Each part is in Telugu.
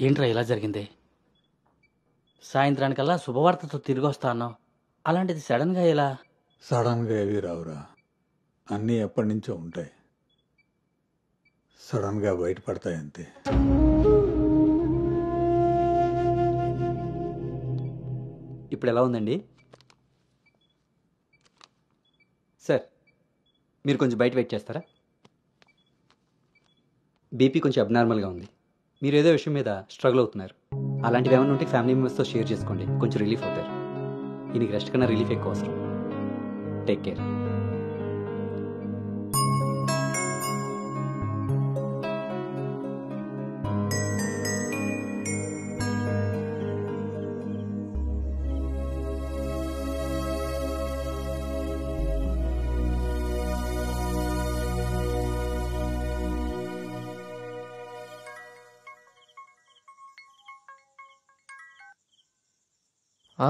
ఏంట్రా ఇలా జరిగింది? సాయంత్రానికల్లా శుభవార్తతో తిరిగి వస్తా అన్నావు, అలాంటిది సడన్గా ఇలా? సడన్గా ఏవి రావురా, అన్నీ ఎప్పటి నుంచో ఉంటాయి. సడన్గా బయటపడతాయి అంతే. ఇప్పుడు ఎలా ఉందండి సార్? మీరు కొంచెం బయట వెయిట్ చేస్తారా? బీపీ కొంచెం అబ్నార్మల్గా ఉంది. మీరు ఏదో విషయం మీద స్ట్రగుల్ అవుతున్నారు. అలాంటివి ఏమైనా ఉంటే ఫ్యామిలీ మెంబర్స్తో షేర్ చేసుకోండి, కొంచెం రిలీఫ్ అవుతారు. ఈయనకి రెస్ట్ కన్నా రిలీఫ్ ఎక్కువ అవసరం. Take care.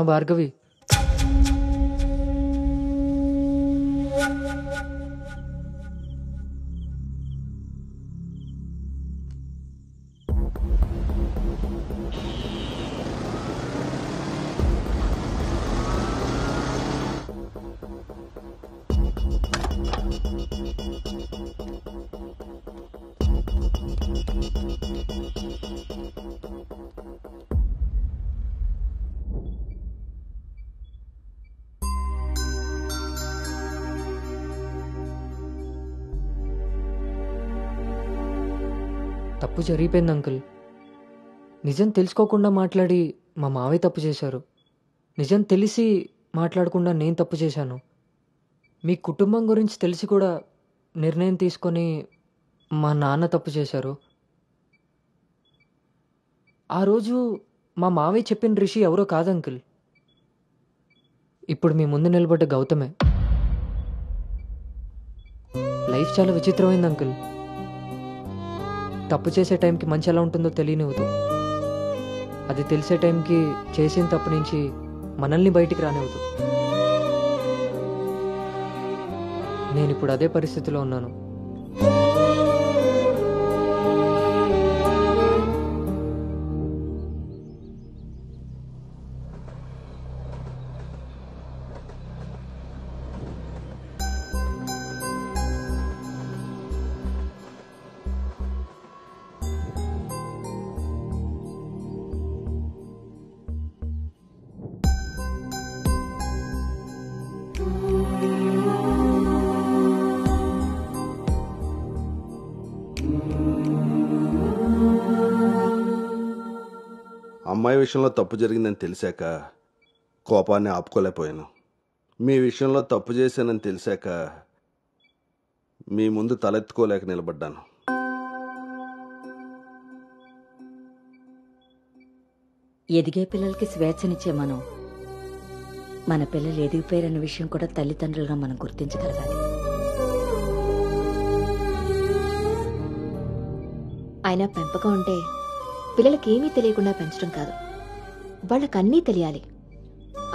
భార్గవి, తప్పు జరిగిపోయింది అంకుల్. నిజం తెలుసుకోకుండా మాట్లాడి మా మావయ్య తప్పు చేశారు. నిజం తెలిసి మాట్లాడకుండా నేను తప్పు చేశాను. మీ కుటుంబం గురించి తెలిసి కూడా నిర్ణయం తీసుకొని మా నాన్న తప్పు చేశారు. ఆ రోజు మా మావయ్య చెప్పిన రిషి ఎవరో కాదు అంకుల్, ఇప్పుడు మీ ముందు నిలబడ్డ గౌతమే. లైఫ్ చాలా విచిత్రమైంది అంకుల్. తప్పు చేసే టైంకి మంచి ఎలా ఉంటుందో తెలియనివ్వదు. అది తెలిసే టైంకి చేసిన తప్పు నుంచి మనల్ని బయటికి రానివ్వదు. నేను ఇప్పుడు అదే పరిస్థితిలో ఉన్నాను. అమ్మాయి విషయంలో తప్పు జరిగిందని తెలిసాక కోపాన్ని ఆపుకోలేకపోయాను. మీ విషయంలో తప్పు చేశానని తెలిసాక మీ ముందు తలెత్తుకోలేక నిలబడ్డాను. ఎదిగే పిల్లలకి స్వేచ్ఛనిచ్చే మనం మన పిల్లలు ఎదిగిపోయారన్న విషయం కూడా తల్లిదండ్రులుగా మనం గుర్తించగలగాలి. అయినా పెంపకం అంటే పిల్లలకి ఏమీ తెలియకుండా పెంచడం కాదు, వాళ్ళకన్నీ తెలియాలి.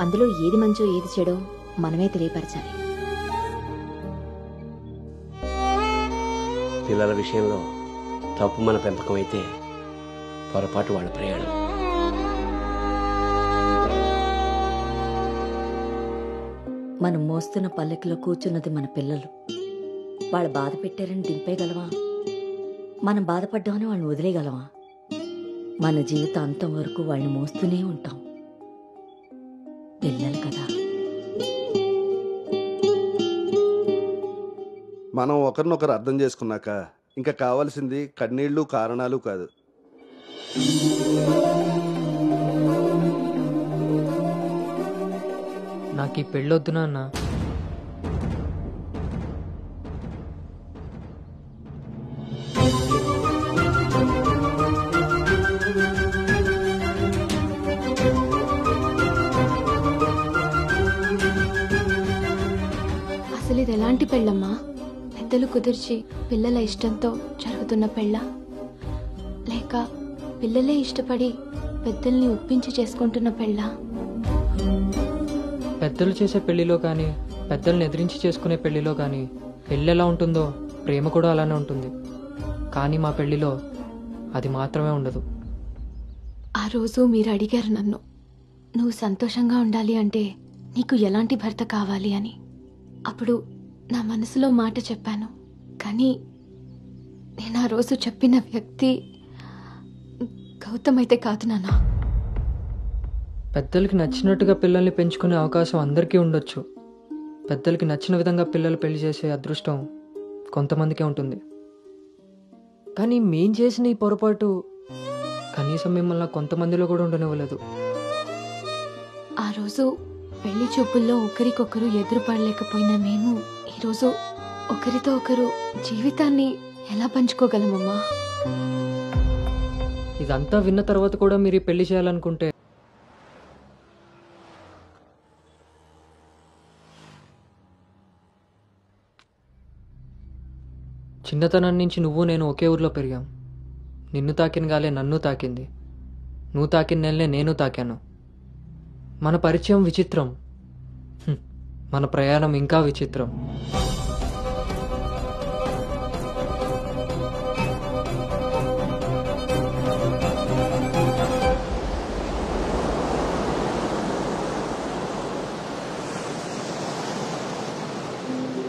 అందులో ఏది మంచో ఏది చెడో మనమే తెలియపరచాలి. పిల్లల విషయంలో తప్పు మన పెంపకం అయితే పొరపాటు వాళ్ళ ప్రయాణం. మనం మోస్తున్న పల్లెకిలో కూర్చున్నది మన పిల్లలు. వాళ్ళు బాధ పెట్టారని దింపేయగలవా? మనం బాధపడ్డామని వాళ్ళని వదిలేయగలవా? మన జీవితాంతం వరకు వాళ్ళని మోస్తూనే ఉంటాం. పిల్లలు కదా. మనం ఒకరినొకరు అర్థం చేసుకున్నాక ఇంకా కావాల్సింది కన్నీళ్లు కారణాలు కాదు. నాకు ఈ పెళ్ళొద్దు నాన్న. అసలు ఇది ఎలాంటి పెళ్ళమ్మా? పెద్దలు కుదిర్చి పిల్లల ఇష్టంతో జరుగుతున్న పెళ్ళ, లేక పిల్లలే ఇష్టపడి పెద్దల్ని ఒప్పించి చేసుకుంటున్న పెళ్ళ? పెద్దలు చేసే పెళ్లిలో కానీ పెద్దల్ని ఎదిరించి చేసుకునే పెళ్లిలో కానీ పెళ్ళి ఎలా ఉంటుందో ప్రేమ కూడా అలానే ఉంటుంది. కానీ మా పెళ్లిలో అది మాత్రమే ఉండదు. ఆ రోజు మీరు అడిగారు నన్ను, నువ్వు సంతోషంగా ఉండాలి అంటే నీకు ఎలాంటి భర్త కావాలి అని. అప్పుడు నా మనసులో మాట చెప్పాను. కానీ నేను ఆ రోజు చెప్పిన వ్యక్తి గౌతమ్ అయితే కాదు నాన్న. పెద్దలకి నచ్చినట్టుగా పిల్లల్ని పెంచుకునే అవకాశం అందరికీ ఉండొచ్చు. పెద్దలకి నచ్చిన విధంగా పిల్లలు పెళ్లి చేసే అదృష్టం కొంతమందికే ఉంటుంది. కానీ మేం చేసిన ఈ పొరపాటు కనీసం మిమ్మల్ని కొంతమందిలో కూడా ఉండనివ్వలేదు. ఆ రోజు పెళ్లి చూపుల్లో ఒకరికొకరు ఎదురుపడలేకపోయిన మేము ఈరోజు ఒకరితో ఒకరు జీవితాన్ని ఎలా పంచుకోగలమమ్మా? ఇదంతా విన్న తర్వాత కూడా మీరు ఈ పెళ్లి చేయాలనుకుంటే చిన్నతనం నుంచి నువ్వు నేను ఒకే ఊర్లో పెరిగాం. నిన్ను తాకిన గాలే నన్ను తాకింది, నువ్వు తాకిన నెలనే నేను తాకాను. మన పరిచయం విచిత్రం, మన ప్రయాణం ఇంకా విచిత్రం.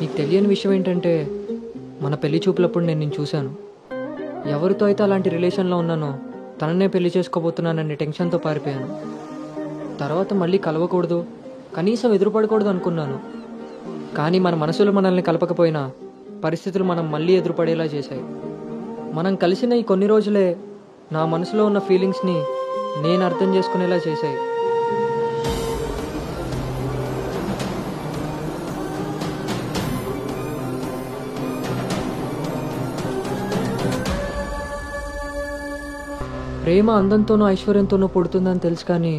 నీకు తెలియని విషయం ఏంటంటే మన పెళ్లి చూపులప్పుడు నేను నిన్ను చూశాను. ఎవరితో అయితే అలాంటి రిలేషన్లో ఉన్నానో తననే పెళ్లి చేసుకోబోతున్నానని టెన్షన్తో పారిపోయాను. తర్వాత మళ్ళీ కలవకూడదు, కనీసం ఎదురుపడకూడదు అనుకున్నాను. కానీ మన మనసులు మనల్ని కలపకపోయినా పరిస్థితులు మనం మళ్ళీ ఎదురుపడేలా చేశాయి. మనం కలిసిన ఈ కొన్ని రోజులే నా మనసులో ఉన్న ఫీలింగ్స్ని నేను అర్థం చేసుకునేలా చేశాయి. ప్రేమ అందంతోనూ ఐశ్వర్యంతోనూ పుడుతుందని తెలుసు, కానీ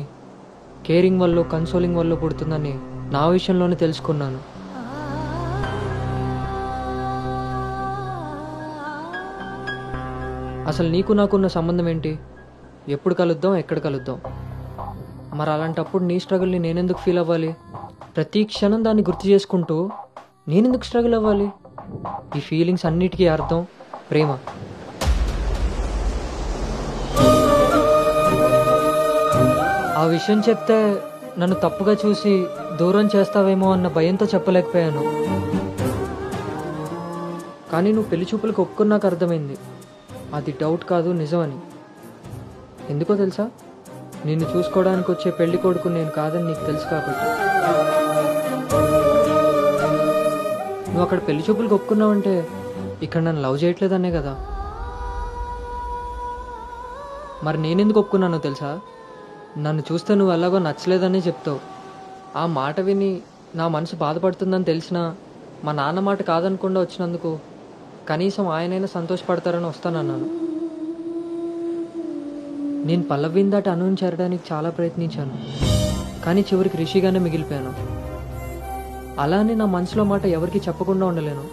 కేరింగ్ వల్ల కన్సోలింగ్ వల్ల పుడుతుందని నా విషయంలోనే తెలుసుకున్నాను. అసలు నీకు నాకున్న సంబంధం ఏంటి? ఎప్పుడు కలుద్దాం, ఎక్కడ కలుద్దాం? మరి అలాంటప్పుడు నీ స్ట్రగుల్ని నేనెందుకు ఫీల్ అవ్వాలి? ప్రతి క్షణం దాన్ని గుర్తు చేసుకుంటూ నేనెందుకు స్ట్రగుల్ అవ్వాలి? ఈ ఫీలింగ్స్ అన్నిటికీ అర్థం ప్రేమ. ఆ విషయం చెప్తే నన్ను తప్పుగా చూసి దూరం చేస్తావేమో అన్న భయంతో చెప్పలేకపోయాను. కానీ నువ్వు పెళ్లి చూపులకు ఒప్పుకున్నాక అర్థమైంది అది డౌట్ కాదు, నిజమని. ఎందుకో తెలుసా? నిన్ను చూసుకోవడానికి వచ్చే పెళ్లి కొడుకు నేను కాదని నీకు తెలుసు కాబట్టి. నువ్వు అక్కడ పెళ్లి చూపులకు ఒప్పుకున్నావంటే ఇక్కడ నన్ను లవ్ చేయట్లేదనే కదా. మరి నేనెందుకు ఒప్పుకున్నానో తెలుసా? నన్ను చూస్తే నువ్వు ఎలాగో నచ్చలేదని చెప్తావు. ఆ మాట విని నా మనసు బాధపడుతుందని తెలిసినా మా నాన్న మాట కాదనకుండా వచ్చినందుకు కనీసం ఆయనైనా సంతోషపడతారని వస్తానన్నాను. నేను పల్లవిని దాటి అనుని చేరడానికి చాలా ప్రయత్నించాను, కానీ చివరికి రిషిగానే మిగిలిపోయాను. అలానే నా మనసులో మాట ఎవరికి చెప్పకుండా ఉండలేను.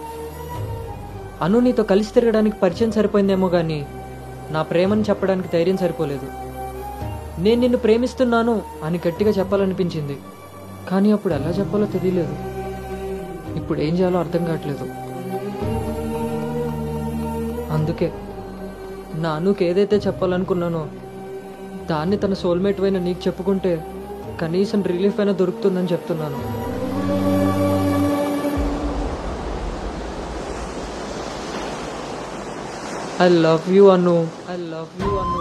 అను నీతో కలిసి తిరగడానికి పరిచయం సరిపోయిందేమో కానీ నా ప్రేమని చెప్పడానికి ధైర్యం సరిపోలేదు. నేను నిన్ను ప్రేమిస్తున్నాను అని గట్టిగా చెప్పాలనిపించింది, కానీ అప్పుడు ఎలా చెప్పాలో తెలియలేదు. ఇప్పుడు ఏం చేయాలో అర్థం కావట్లేదు. అందుకే నా అనుకి ఏదైతే చెప్పాలనుకున్నానో దాన్ని తన సోల్మేట్ అయిన నీకు చెప్పుకుంటే కనీసం రిలీఫ్ అయినా దొరుకుతుందని చెప్తున్నాను. I love you Anu. I love you Anu.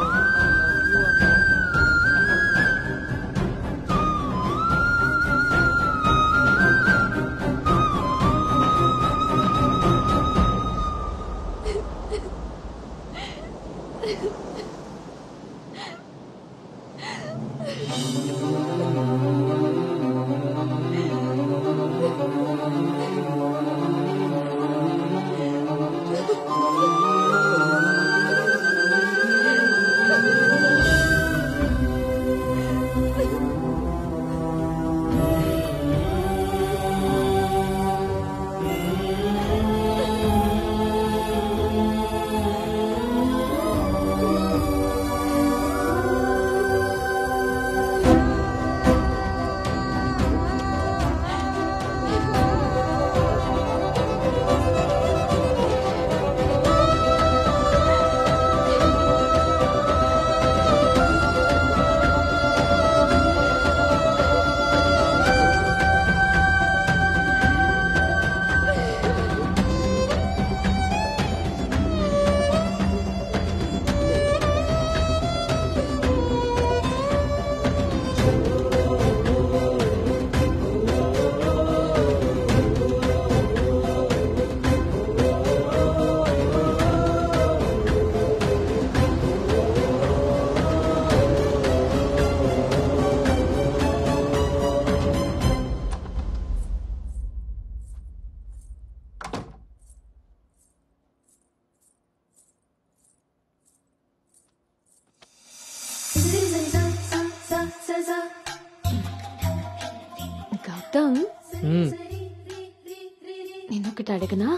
నేనొకటి అడగనా?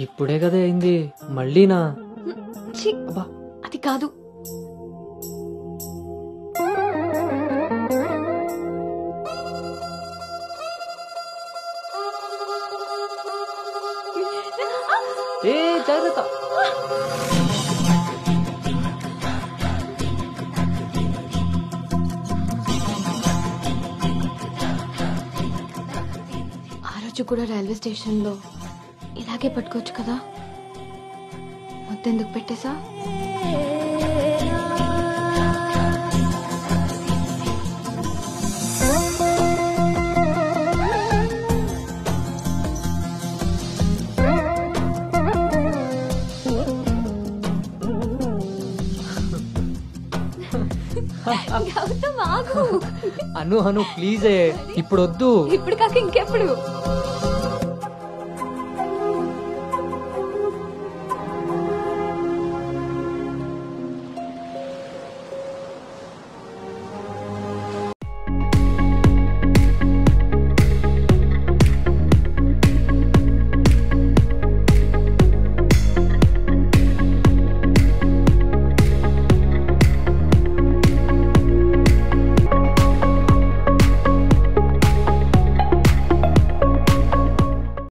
ఇప్పుడే కదా అయింది, మళ్ళీనా? ఛీ, అబ్బా. అది కాదు. ఏ జాగ్రత్త. ఆ రోజు కూడా రైల్వే స్టేషన్లో ఇలాగే పట్టుకోవచ్చు కదా, ముద్దెందుకు పెట్టేసా? గౌతమ్ ఆగు. అను ప్లీజ్, ఇప్పుడు వద్దు. ఇప్పుడు కాక ఇంకెప్పుడు?